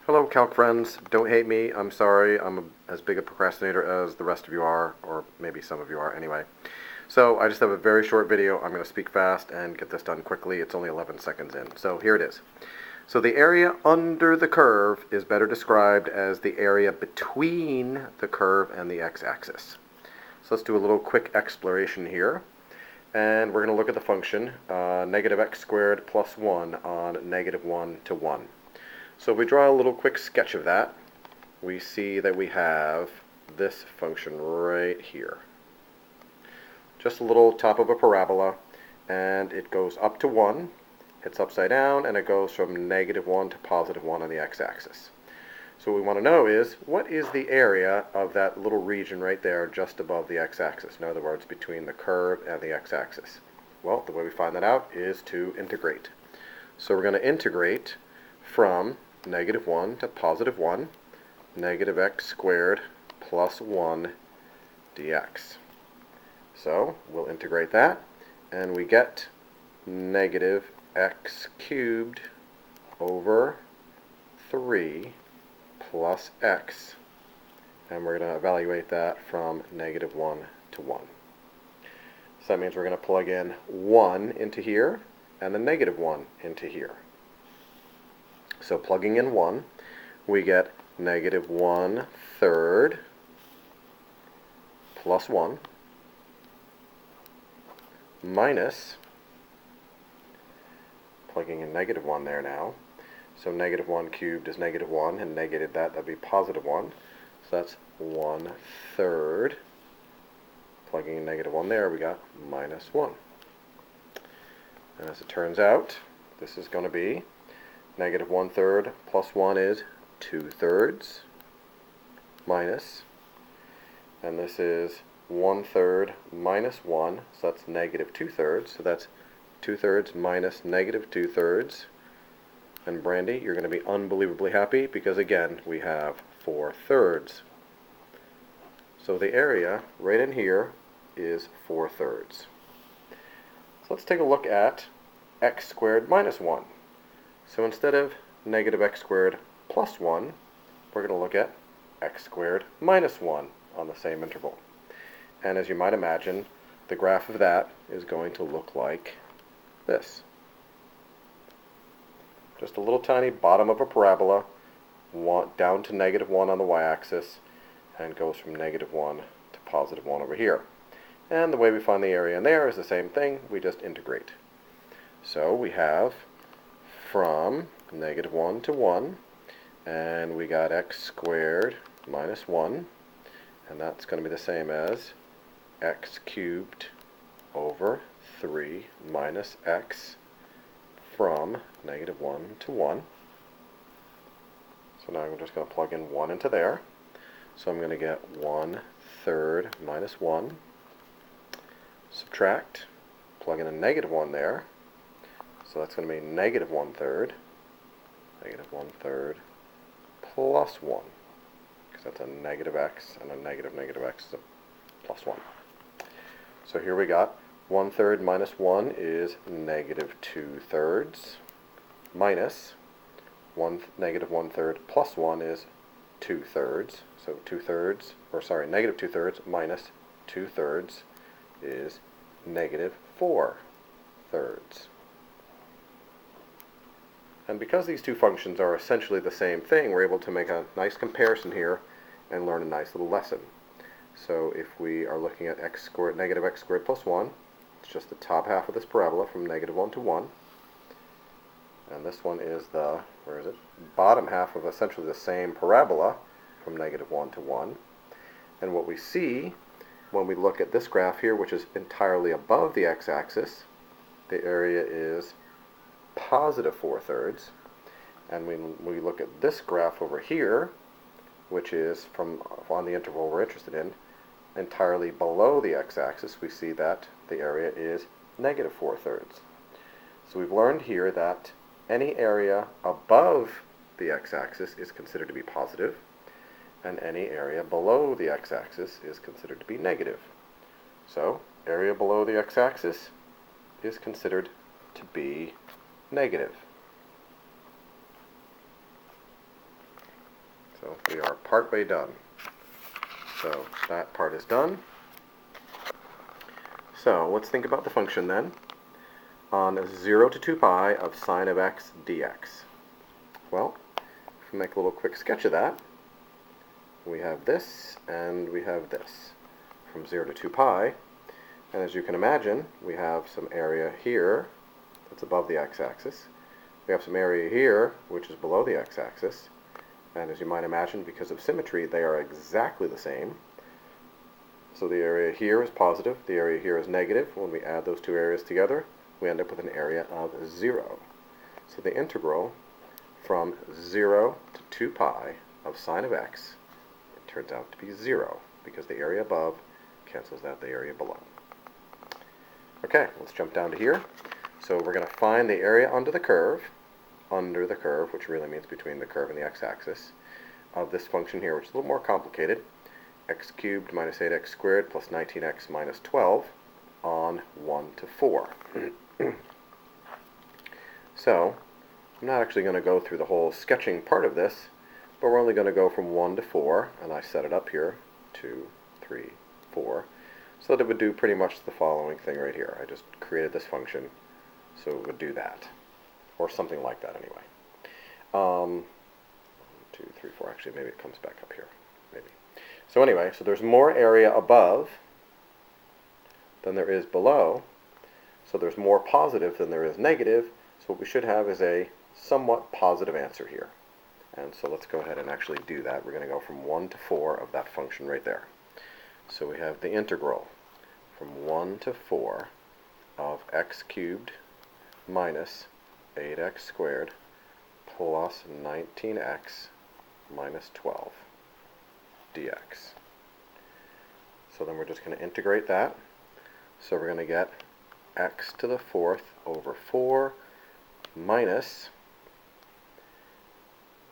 Hello, Calc friends. Don't hate me. I'm sorry. I'm as big a procrastinator as the rest of you are, or maybe some of you are anyway. So I just have a very short video. I'm going to speak fast and get this done quickly. It's only 11 seconds in. So here it is. So the area under the curve is better described as the area between the curve and the x-axis. So let's do a little quick exploration here. And we're going to look at the function negative x squared plus 1 on negative 1 to 1. So if we draw a little quick sketch of that, we see that we have this function right here. Just a little top of a parabola, and it goes up to 1, hits upside down, and it goes from negative 1 to positive 1 on the x-axis. So what we want to know is, what is the area of that little region right there just above the x-axis? In other words, between the curve and the x-axis. Well, the way we find that out is to integrate. So we're going to integrate from negative 1 to positive 1, negative x squared plus 1 dx. So we'll integrate that, and we get negative x cubed over 3 plus x, and we're going to evaluate that from negative 1 to 1. So that means we're going to plug in 1 into here, and the negative 1 into here. So plugging in 1, we get negative 1/3 plus 1 minus, plugging in negative 1 there now, so negative 1 cubed is negative 1, and negated that would be positive 1, so that's 1/3. Plugging in negative 1 there, we got minus 1. And as it turns out, this is going to be negative 1/3 plus 1 is 2/3 minus, and this is 1/3 minus 1, so that's negative 2/3, so that's 2/3 minus negative 2/3. And Brandy, you're going to be unbelievably happy because again we have 4/3. So the area right in here is 4/3. So let's take a look at x squared minus 1. So instead of negative x squared plus 1, we're going to look at x squared minus 1 on the same interval. And as you might imagine, the graph of that is going to look like this. Just a little tiny bottom of a parabola, down to negative 1 on the y-axis, and goes from negative 1 to positive 1 over here. And the way we find the area in there is the same thing, we just integrate. So we have from negative 1 to 1, and we got x squared minus 1, and that's going to be the same as x cubed over 3 minus x from negative 1 to 1. So now I'm just going to plug in 1 into there. So I'm going to get 1/3 minus 1, subtract, plug in a negative 1 there. So that's going to be negative 1/3, negative 1/3 plus 1, because that's a negative x, and a negative x is a plus 1. So here we got 1/3 minus 1 is negative 2/3, minus negative 1/3 plus 1 is 2/3. So negative 2/3 minus 2/3 is negative 4/3. And because these two functions are essentially the same thing, we're able to make a nice comparison here and learn a nice little lesson. So if we are looking at negative x squared plus 1, it's just the top half of this parabola from negative 1 to 1. And this one is the, bottom half of essentially the same parabola from negative 1 to 1. And what we see when we look at this graph here, which is entirely above the x-axis, the area is positive 4/3, and when we look at this graph over here, which is on the interval we're interested in, entirely below the x-axis, we see that the area is negative 4/3. So we've learned here that any area above the x-axis is considered to be positive, and any area below the x-axis is considered to be negative. So area below the x-axis is considered to be negative. So we are partway done. So that part is done. So let's think about the function then on 0 to 2 pi of sine of x dx. Well, if we make a little quick sketch of that, we have this and we have this from 0 to 2 pi. And as you can imagine, we have some area here that's above the x-axis. We have some area here which is below the x-axis. And as you might imagine, because of symmetry, they are exactly the same. So the area here is positive, the area here is negative. When we add those two areas together, we end up with an area of 0. So the integral from 0 to 2 pi of sine of x, it turns out to be 0, because the area above cancels out the area below. Okay, let's jump down to here. So we're going to find the area under the curve, which really means between the curve and the x-axis, of this function here, which is a little more complicated. X cubed minus 8x squared plus 19x minus 12 on 1 to 4. So, I'm not actually going to go through the whole sketching part of this, but we're only going to go from 1 to 4, and I set it up here, 2, 3, 4, so that it would do pretty much the following thing right here. I just created this function, so it would do that, or something like that anyway. 1, 2, 3, 4, actually maybe it comes back up here, maybe. So anyway, so there's more area above than there is below, so there's more positive than there is negative, so what we should have is a somewhat positive answer here. And so let's go ahead and actually do that. We're going to go from 1 to 4 of that function right there. So we have the integral from 1 to 4 of x cubed minus 8x squared plus 19x minus 12 dx. So then we're just going to integrate that. So we're going to get x to the 4th over 4 minus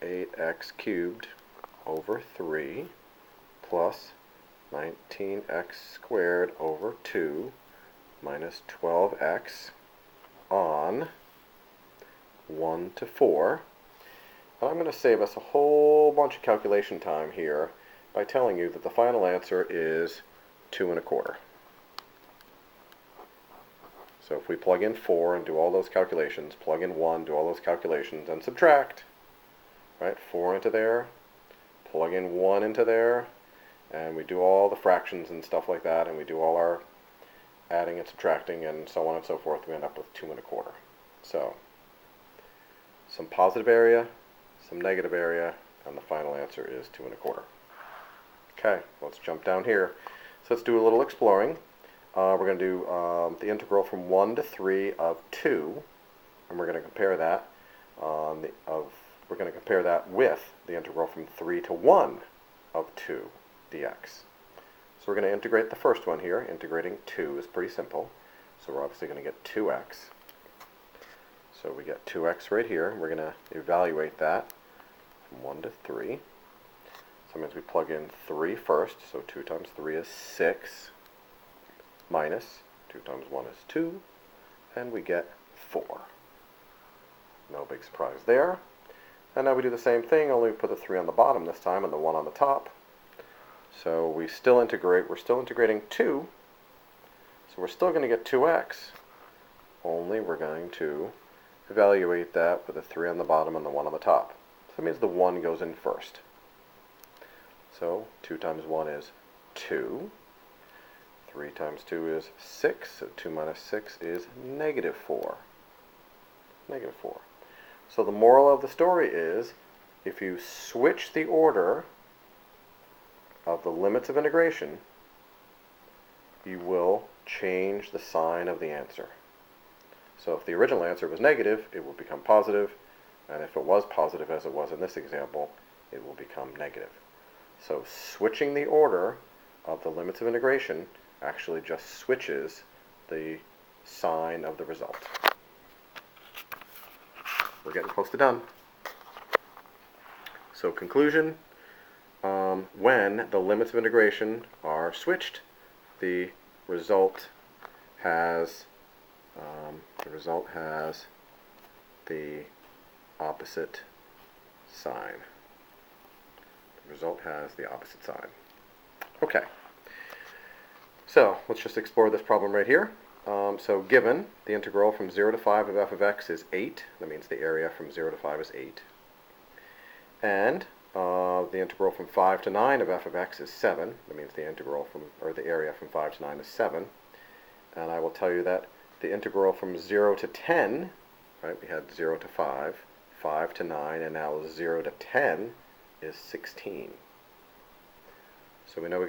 8x cubed over 3 plus 19x squared over 2 minus 12x on 1 to 4. And I'm going to save us a whole bunch of calculation time here by telling you that the final answer is 2 1/4. So if we plug in 4 and do all those calculations, plug in 1, do all those calculations, and subtract, right, 4 into there, plug in 1 into there, and we do all the fractions and stuff like that, and we do all our adding and subtracting and so on and so forth, we end up with 2 1/4. So some positive area, some negative area, and the final answer is 2 1/4. Okay, let's jump down here. So let's do a little exploring. We're going to do the integral from 1 to 3 of 2, and we're going to compare that with the integral from 3 to 1 of 2 dx. So we're going to integrate the first one here. Integrating 2 is pretty simple, so we're obviously going to get 2x. So we get 2x right here. We're going to evaluate that from 1 to 3. So that means we plug in 3 first, so 2 times 3 is 6, minus 2 times 1 is 2, and we get 4. No big surprise there. And now we do the same thing, only we put the 3 on the bottom this time and the 1 on the top. So we still integrate, we're still integrating 2, so we're still going to get 2x, only we're going to evaluate that with the 3 on the bottom and the 1 on the top. So that means the 1 goes in first. So 2 times 1 is 2. 3 times 2 is 6, so 2 minus 6 is negative 4. Negative 4. So the moral of the story is, if you switch the order of the limits of integration, you will change the sign of the answer. So if the original answer was negative, it will become positive, and if it was positive, as it was in this example, it will become negative. So switching the order of the limits of integration actually just switches the sign of the result. We're getting close to done. So conclusion, when the limits of integration are switched, the result has the opposite sign. The result has the opposite sign. Okay, so let's just explore this problem right here. So given the integral from 0 to 5 of f of x is 8, that means the area from 0 to 5 is 8, and the integral from 5 to 9 of f of x is 7, that means the integral from, or the area from 5 to 9 is 7, and I will tell you that the integral from 0 to 10, right, we had 0 to 5, 5 to 9, and now 0 to 10 is 16. So we know we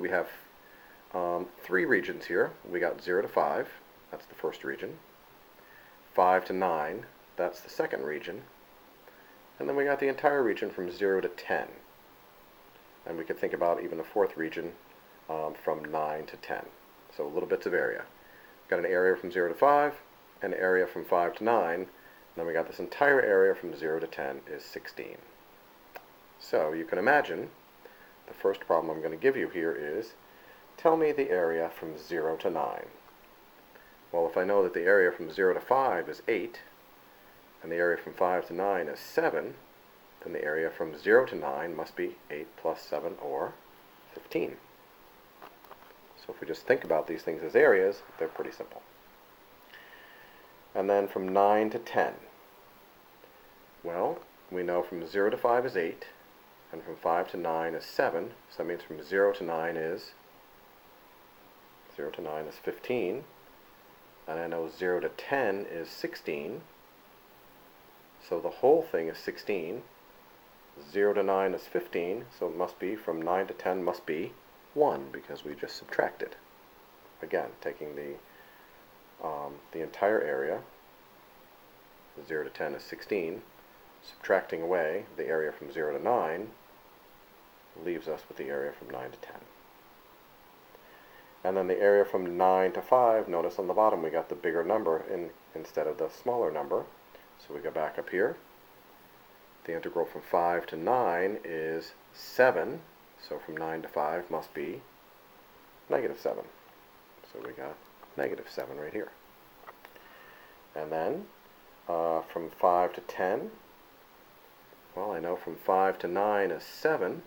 have three regions here. We got 0 to 5, that's the first region. 5 to 9, that's the second region. And then we got the entire region from 0 to 10. And we could think about even a fourth region from 9 to 10. So little bits of area. We've got an area from 0 to 5, an area from 5 to 9, and then we got this entire area from 0 to 10 is 16. So you can imagine the first problem I'm going to give you here is, tell me the area from 0 to 9. Well, if I know that the area from 0 to 5 is 8, and the area from 5 to 9 is 7, then the area from 0 to 9 must be 8 plus 7, or 15. So if we just think about these things as areas, they're pretty simple. And then from 9 to 10. Well, we know from 0 to 5 is 8, and from 5 to 9 is 7, so that means from 0 to 9 is 15, and I know 0 to 10 is 16, so the whole thing is 16. 0 to 9 is 15, so it must be from 9 to 10 must be 1, because we just subtracted. Again, taking the entire area, 0 to 10 is 16, subtracting away the area from 0 to 9 leaves us with the area from 9 to 10. And then the area from 9 to 5, notice on the bottom we got the bigger number instead of the smaller number. So we go back up here. The integral from 5 to 9 is 7, so from 9 to 5 must be negative 7. So we got negative 7 right here. And then from 5 to 10, well, I know from 5 to 9 is 7,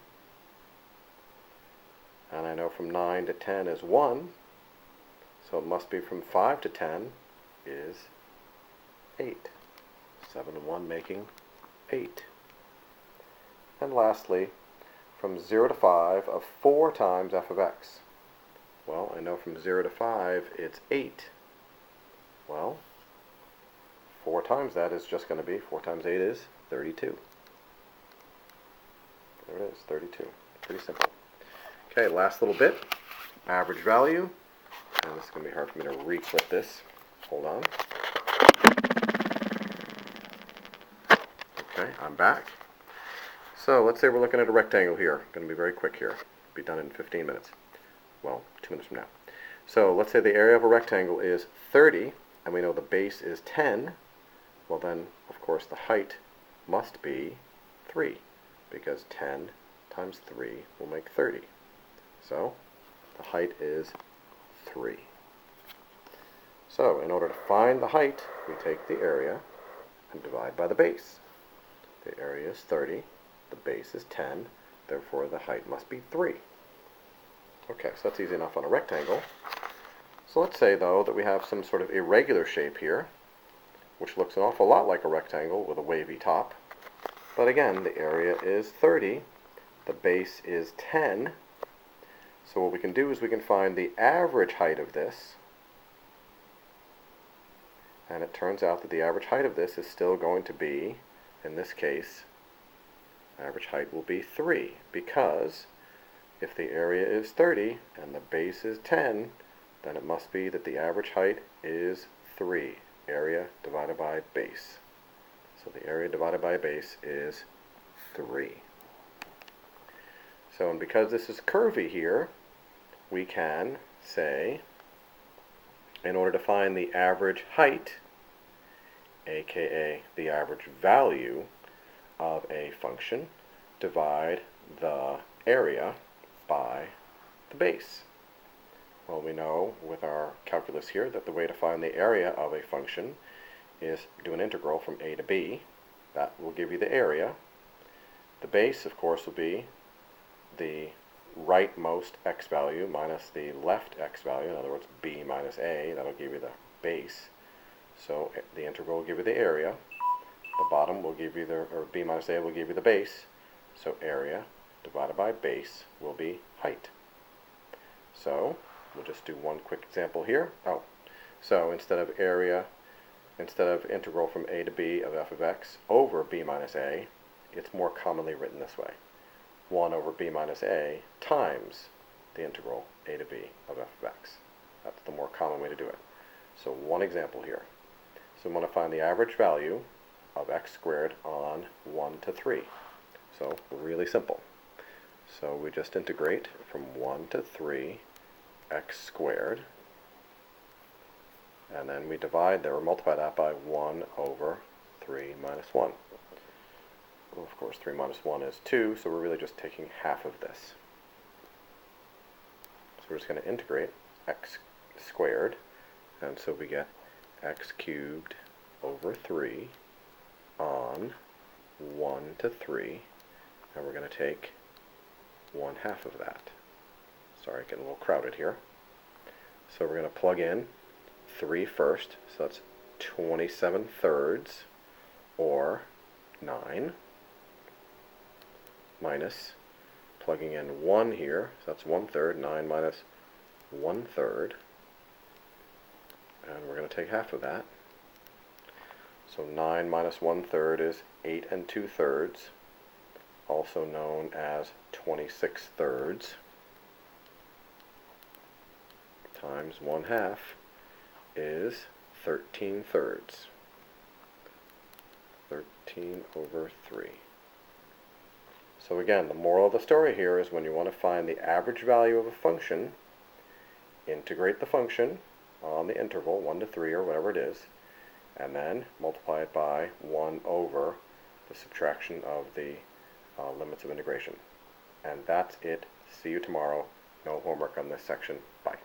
and I know from 9 to 10 is 1, so it must be from 5 to 10 is 8. 7 and 1 making 8. And lastly, from 0 to 5 of 4 times f of x. Well, I know from 0 to 5 it's 8. Well, 4 times that is just going to be, 4 times 8 is 32. There it is, 32. Pretty simple. Okay, last little bit, average value. And this is going to be hard for me to re-clip this. Hold on. Okay, I'm back. So let's say we're looking at a rectangle here. Going to be very quick here. Be done in 15 minutes. Well, 2 minutes from now. So let's say the area of a rectangle is 30, and we know the base is 10. Well then, of course, the height must be 3, because 10 times 3 will make 30. So the height is 3. So in order to find the height, we take the area and divide by the base. The area is 30, the base is 10, therefore the height must be 3. Okay, so that's easy enough on a rectangle. So let's say, though, that we have some sort of irregular shape here, which looks an awful lot like a rectangle with a wavy top. But again, the area is 30, the base is 10, so what we can do is we can find the average height of this, and it turns out that the average height of this is still going to be, in this case, average height will be 3, because if the area is 30 and the base is 10, then it must be that the average height is 3, area divided by base. So the area divided by base is 3. So, and because this is curvy here, we can say, in order to find the average height, aka the average value of a function, divide the area by the base. Well, we know with our calculus here that the way to find the area of a function is do an integral from a to b. That will give you the area. The base, of course, will be the rightmost x value minus the left x value, in other words, b minus a. That'll give you the base. So the integral will give you the area. The bottom will give you the, or b minus a will give you the base. So area divided by base will be height. So we'll just do one quick example here. So instead of integral from a to b of f of x over b minus a, it's more commonly written this way. 1 over b minus a times the integral a to b of f of x. That's the more common way to do it. So one example here. So we want to find the average value of x squared on 1 to 3. So really simple. So we just integrate from 1 to 3 x squared, and then we divide that or multiply that by 1 over 3 minus 1. Well, of course 3 minus 1 is 2, so we're really just taking half of this. So we're just going to integrate x squared, and so we get x cubed over 3 on 1 to 3, and we're going to take 1/2 of that. Sorry, getting a little crowded here. So we're going to plug in 3 first, so that's 27 thirds, or 9, minus plugging in 1 here, so that's 1/3, 9 minus 1/3, and we're going to take half of that. So 9 minus 1/3 is 8 2/3, also known as 26 thirds, times 1/2 is 13 thirds. 13 over 3. So again, the moral of the story here is when you want to find the average value of a function, integrate the function on the interval 1 to 3 or whatever it is, and then multiply it by 1 over the subtraction of the limits of integration. And that's it. See you tomorrow. No homework on this section. Bye.